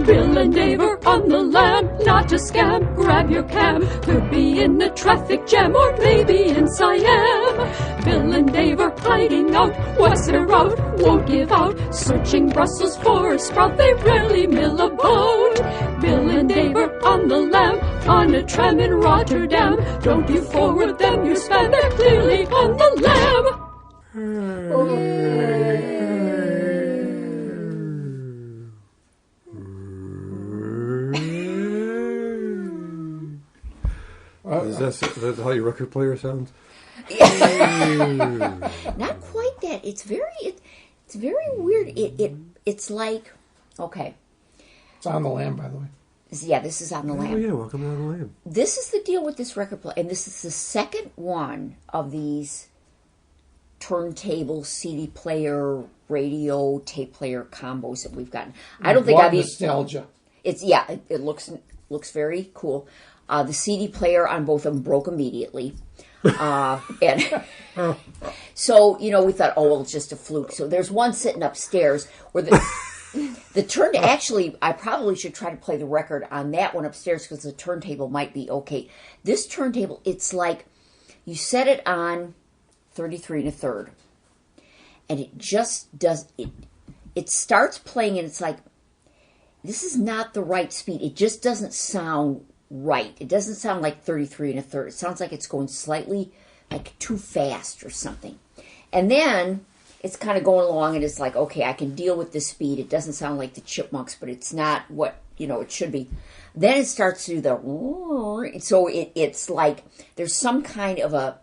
Bill and Dave are on the lam, not a scam. Grab your cam, could be in a traffic jam or maybe in Siam. Bill and Dave are hiding out, what's their route? Won't give out, searching Brussels for a sprout. They rarely mill a boat. Bill and Dave are on the lam, on a tram in Rotterdam. Don't you forward them, you spam, they're clearly on the lam. That's how your record player sounds? Not quite that. It's very weird. It's like, okay. It's on the lamb, by the way. Yeah, this is on the lamb. Oh yeah, welcome on the lamb. This is the deal with this record player, and this is the second one of these turntable, CD player, radio, tape player combos that we've gotten. I don't think I've used nostalgia. It's it looks very cool. The CD player on both of them broke immediately. And so, we thought, oh, well, it's just a fluke. So there's one sitting upstairs where the turn. Actually, I probably should try to play the record on that one upstairs because the turntable might be okay. This turntable, it's like you set it on 33 1/3, and it just does it. It starts playing, and it's like, this is not the right speed. It just doesn't sound right. It doesn't sound like 33 1/3. It sounds like it's going slightly like too fast or something. And then it's kind of going along and it's like, okay, I can deal with this speed. It doesn't sound like the Chipmunks, but it's not what, it should be. Then it starts to do the, so it's like there's some kind of a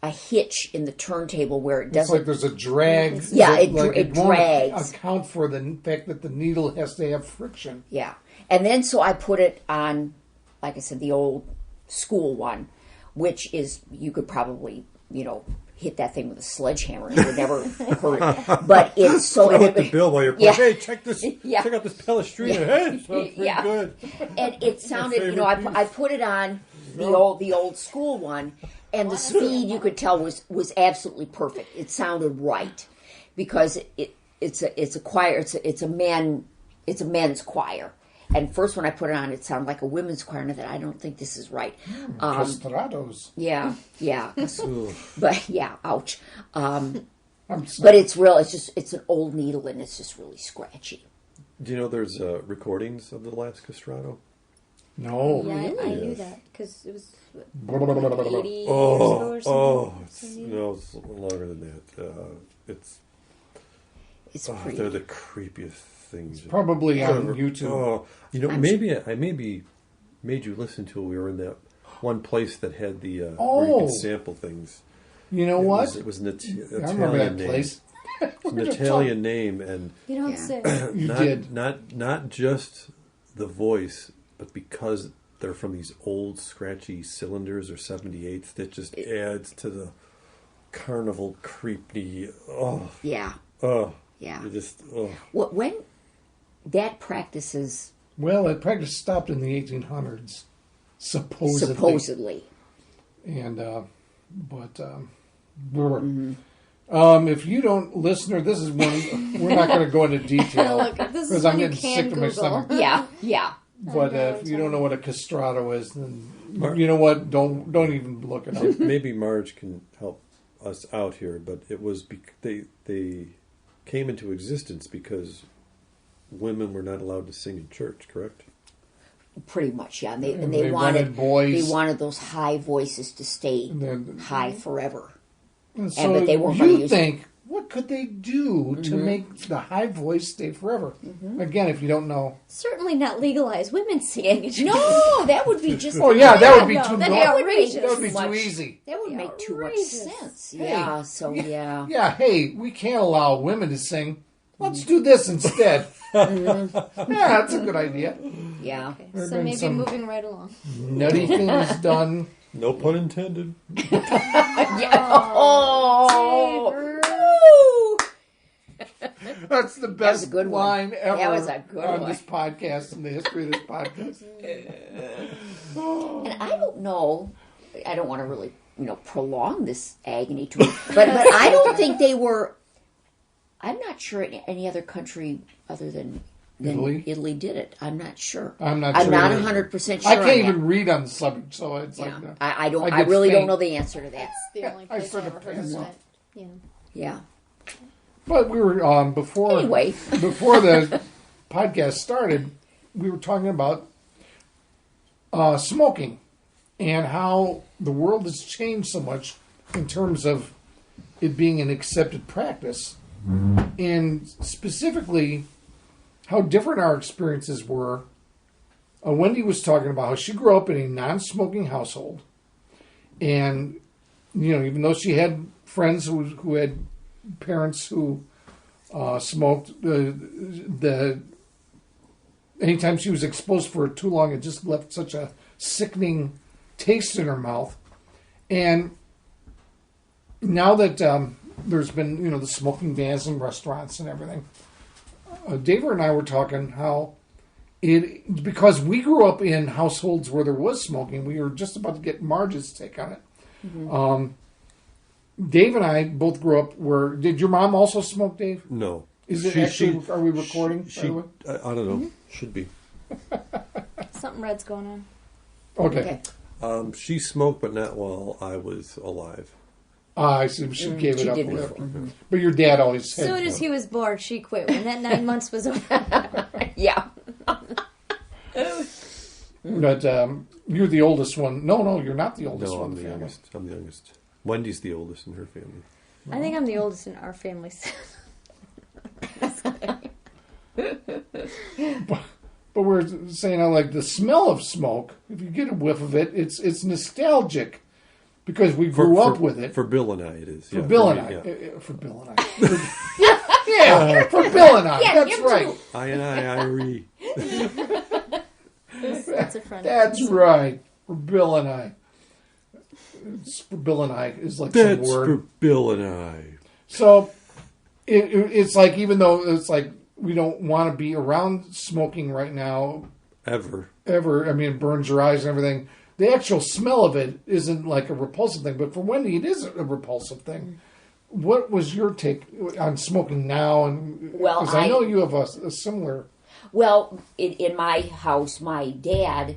hitch in the turntable where it doesn't. It's like there's a drag. Yeah, it drags. Won't account for the fact that the needle has to have friction. Yeah. And then so I put it on, like I said, the old school one, which is, you could probably, hit that thing with a sledgehammer and it would never hurt. But it's so... I hit the bill while you're playing. Hey, check this. Yeah. Check out this Palestrina. Yeah. Hey, it sounds pretty good. And it sounded, I put it on the old school one, and the speed, you could tell, was absolutely perfect. It sounded right because it's a choir. It's a men's choir. And first when I put it on, it sounded like a women's choir, and I thought, I don't think this is right. Castrados. Yeah. But yeah, ouch. But it's real. It's an old needle, and it's just really scratchy. Do you know there's recordings of the last castrato? No. Yeah, Really? I knew that because it was 80 years Oh, ago or it's something. it's longer than that. It's pretty. They're the creepiest things. Probably on YouTube. Oh, maybe I maybe made you listen to it. We were in that one place that had the where you could sample things. You know what? It was an I remember that Italian place. name. An Italian name, and You don't Yeah. say. You did. not just the voice, but because they're from these old scratchy cylinders or 78s, that just adds to the carnival creepy. Oh Yeah. oh Yeah. you just oh. When that practices Well, that practice stopped in the 1800s, supposedly. supposedly. And, if you don't, listener, this is one, we're not going to go into detail. Look, this is because I'm when you getting can sick to my Google. stomach. Yeah. But if you don't know what a castrato is, then you know what? Don't even look it up. Maybe Marge can help us out here, but it was they came into existence because women were not allowed to sing in church, correct? Pretty much, yeah. And And they they wanted wanted boys. They wanted those high voices to stay And then- high forever. And so but they weren't gonna you use think, what could they do to make the high voice stay forever? Again, if you don't know. Certainly not legalize women singing. No, that would be just. Oh, yeah, that would be No, too that'd much. be outrageous. That would be Too much. too easy. That would make too much Outrageous. sense. Hey, Yeah. So yeah. Yeah, hey, we can't allow women to sing. Let's do this instead. Yeah, that's a good idea. Yeah. Okay, There've so been maybe some- moving right along. Nutty things done. No pun intended. Oh. That's the was best a good one. line ever That was a good on one. this podcast, in the history of this podcast. And I don't know. I don't want to really, prolong this agony to it, but I don't think they were. I'm not sure in any other country other than then Italy did it. I'm not sure. I'm not I'm sure not either. 100% sure. I can't on even that. read on the subject, so it's Yeah. like I don't. I I get really faint. don't know the answer to that. The only place I sort of ever heard of pass it. off. Yeah. Yeah. But we were before Anyway. before the podcast started, we were talking about smoking and how the world has changed so much in terms of it being an accepted practice, and specifically how different our experiences were. Wendy was talking about how she grew up in a non-smoking household, and even though she had friends who had parents who smoked, anytime she was exposed for it too long, it just left such a sickening taste in her mouth. And now that there's been the smoking bans in restaurants and everything, David and I were talking how because we grew up in households where there was smoking. We were just about to get Marge's take on it. Mm-hmm. Dave and I both grew up where... Did your mom also smoke, Dave? No. Is it actually... Are we recording, by the way? I don't know. Should be. Something red's going on. Okay. She smoked, but not while I was alive. I see. She gave it up. did Whatever. before. But your dad always As had... soon as he was born, she quit. When that 9 months was over. Yeah. But you're the oldest one. No, you're not the oldest No, one I'm in the the family. youngest. I'm the youngest. Wendy's the oldest in her family. I think I'm the oldest in our family. But we're saying how, like, the smell of smoke, if you get a whiff of it, it's nostalgic because we grew up with it. For Bill and I, it is. For Bill and I. Yeah. For Bill and I. Yeah, for Bill and I. Yeah, That's him right. too. I and I. That's a friend. That's right. For Bill and I. For Bill and I is like some That's word. for Bill and I. So it's like, even though it's like we don't want to be around smoking right now, Ever. I mean, it burns your eyes and everything. The actual smell of it isn't like a repulsive thing, but for Wendy, it is a repulsive thing. What was your take on smoking now? And Well, because I know you have a similar. Well, in my house, my dad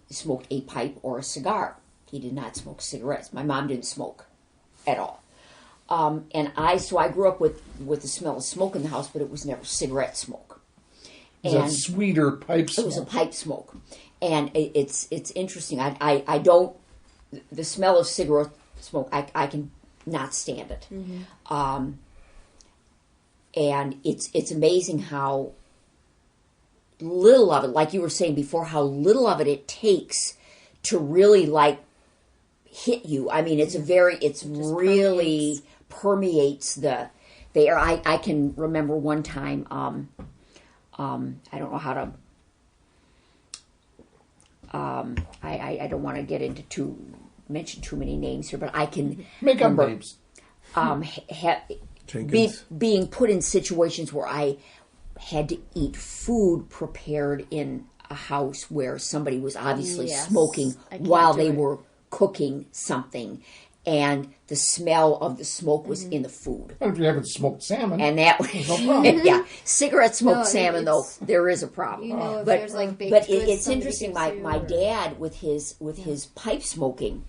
smoked a pipe or a cigar. He did not smoke cigarettes. My mom didn't smoke at all. And I grew up with the smell of smoke in the house, but it was never cigarette smoke. Is that sweeter pipe smoke? It was a pipe smoke. And it's interesting. I don't, the smell of cigarette smoke, I can not stand it. Mm-hmm. And it's amazing how little of it, like you were saying before, how little of it takes to really like hit you. I mean, it's really permeates the air. I can remember one time, I don't know how to, I don't want to get into mention too many names here, but I can Make up remember, names. Being put in situations where I had to eat food prepared in a house where somebody was obviously Yes, smoking I can't while do they it. were cooking something, and the smell of the smoke was in the food. If you haven't smoked salmon, And that, problem. yeah, cigarette smoked No, salmon though, it's- there is a problem. You know, if but there's like baked but goods it's somebody interesting. gives you My or- dad with his pipe smoking,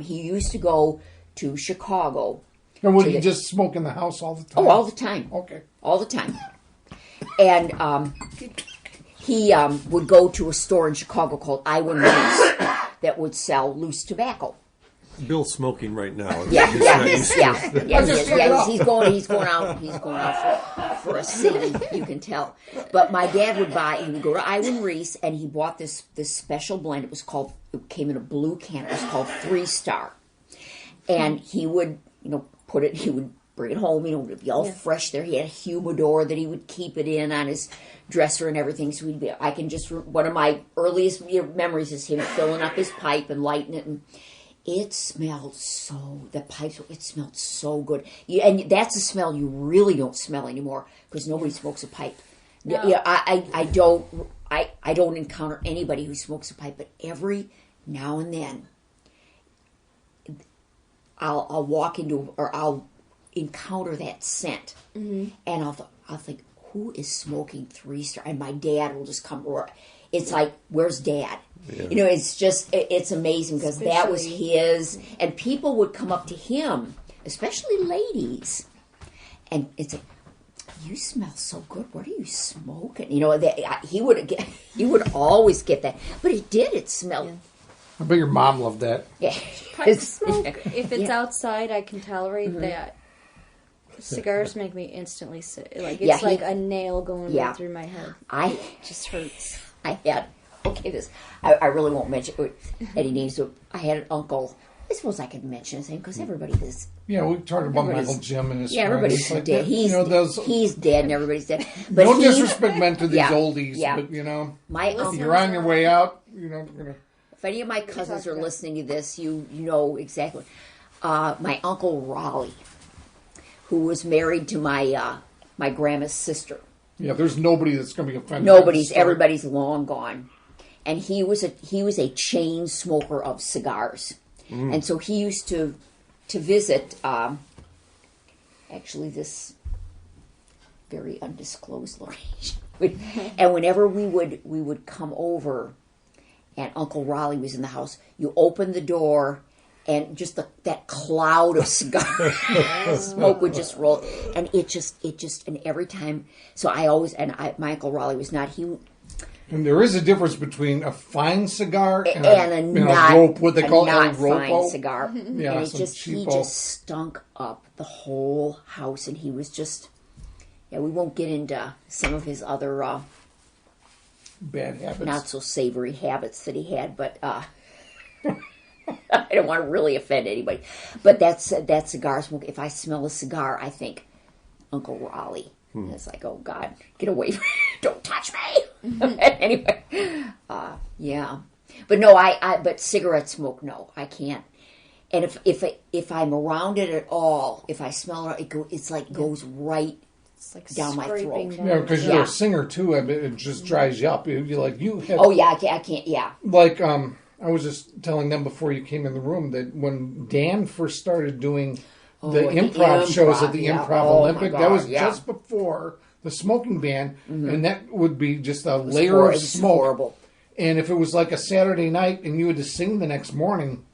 he used to go to Chicago. and would to you the- just smoke in the house all the time? Oh, all the time. Okay. All the time. And he would go to a store in Chicago called Iwan Loose that would sell loose tobacco. Bill's smoking right now. Yeah, He's yeah, not used to yeah, it. yeah. just took it off. He's going out for a city. You can tell. But my dad would go to Iwan Reese, and he bought this special blend. It came in a blue can. It was called 3 Star, and he would he would bring it home. It would be all fresh there. He had a humidor that he would keep it in on his dresser and everything. So one of my earliest memories is him filling up his pipe and lighting it, and it smelled it smelled so good. And that's a smell you really don't smell anymore because nobody smokes a pipe. No. Yeah, I don't encounter anybody who smokes a pipe, but every now and then I'll walk into or I'll encounter that scent, and I'll think, who is smoking 3-star? And my dad will just come. It's like, where's Dad? Yeah. You know, it's just, it's amazing because that was Especially- his. And people would come up to him, especially ladies, and it's like, you smell so good. What are you smoking? You know, he would always get that. But it did. It smelled. I bet your mom loved that. Yeah. Pipe smoke. If it's Yeah. outside, I can tolerate that. Cigars make me instantly sick. Like Yeah, it's like a nail going Yeah. right through my head. I It just hurts. had, okay, I really won't mention any names, but I had an uncle. I suppose I could mention his name because everybody is. Yeah, we talked about Everybody's- Michael Jim and his Yeah, friends everybody's like dead. that. You know, those, He's dead and everybody's dead. But no he, disrespect meant to these Yeah, oldies, yeah. but you know, my if uncle, you're on your way out, you know, you're gonna. if any of my cousins are listening to this, you know exactly. My uncle Raleigh, who was married to my grandma's sister. Yeah, there's nobody that's gonna be offended. by this story. Everybody's long gone, and he was a chain smoker of cigars, and so he used to visit. Actually, this very undisclosed location, and whenever we would come over, and Uncle Raleigh was in the house, you open the door. And just that cloud of cigar smoke would just roll, and it just, and every time. So my Uncle Raleigh was not he, And there is a difference between a fine cigar and, and a you know, not rope, what they a call not a ropo. fine cigar. Yeah, and some he cheapo. just stunk up the whole house, and he was just. Yeah, we won't get into some of his other Bad habits. not so savory habits that he had, but. I don't want to really offend anybody, but that cigar smoke. If I smell a cigar, I think Uncle Raleigh. And it's like, oh God, get away from me! Don't touch me. Anyway, yeah, but no, but cigarette smoke, no, I can't. And if I'm around it at all, if I smell it, it's like goes right It's like down my scraping throat. down. Yeah, because you're Yeah. a singer too. I mean, it just dries you up. You like you have. Oh yeah, I can't. Yeah, Like I was just telling them before you came in the room that when Dan first started doing the at the improv shows at the yeah. Improv Oh, my Olympic, God, that was yeah. just before the smoking ban, and that would be just a It layer of was smoke. horrible. And if it was like a Saturday night and you had to sing the next morning,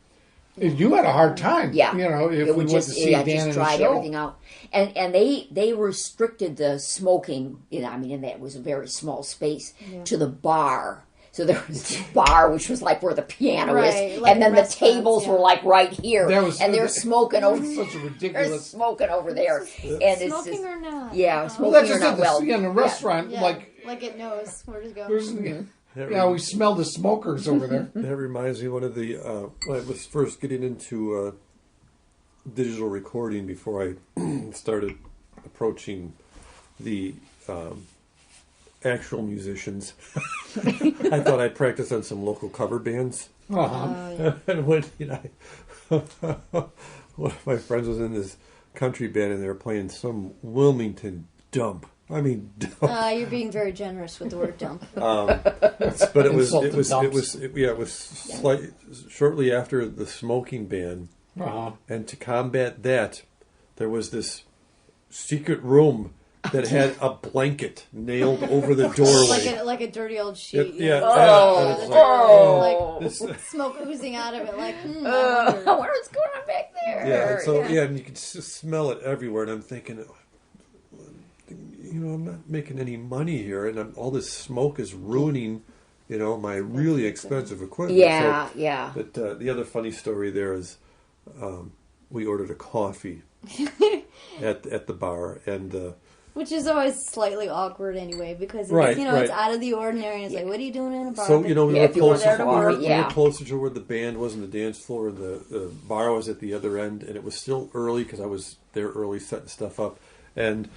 you had a hard time. Yeah, you know, if it we would went to see Dan just in the dried show. everything out. And they restricted the smoking. You know, I mean, and that was a very small space to the bar. So there was this bar, which was like where the piano Right, is, like and then the restaurants, tables yeah. were like right here, That was- and they're smoking over. Such a They're ridiculous. smoking over there, and it's Smoking just or not? yeah, Well, smoking that's or just not. at the Well, in the restaurant. Yeah, Like it knows where to go. there's, yeah, we smell the smokers over there. That reminds me of one of the when I was first getting into digital recording before I started approaching the actual musicians. I thought I'd practice on some local cover bands. And when one of my friends was in this country band and they were playing some Wilmington dump. I mean, dump. You're being very generous with the word dump. But it was Insulted shortly after the smoking ban, and to combat that, there was this secret room that had a blanket nailed over the doorway. like a dirty old sheet. Yeah, Oh, and it's like this- smoke oozing out of it. Like, I wonder what's going on back there. yeah, so and you could just smell it everywhere, and I'm thinking, I'm not making any money here, and all this smoke is ruining, my really expensive equipment. Yeah, So, yeah. But the other funny story there is, we ordered a coffee at the bar, and which is always slightly awkward anyway, because Right, it's right. out of the ordinary. And it's like, what are you doing in a bar? so we Yeah, were if you were closer. there to We were, work, we yeah. were closer to where the band was in the dance floor, and the bar was at the other end, and it was still early because I was there early setting stuff up, and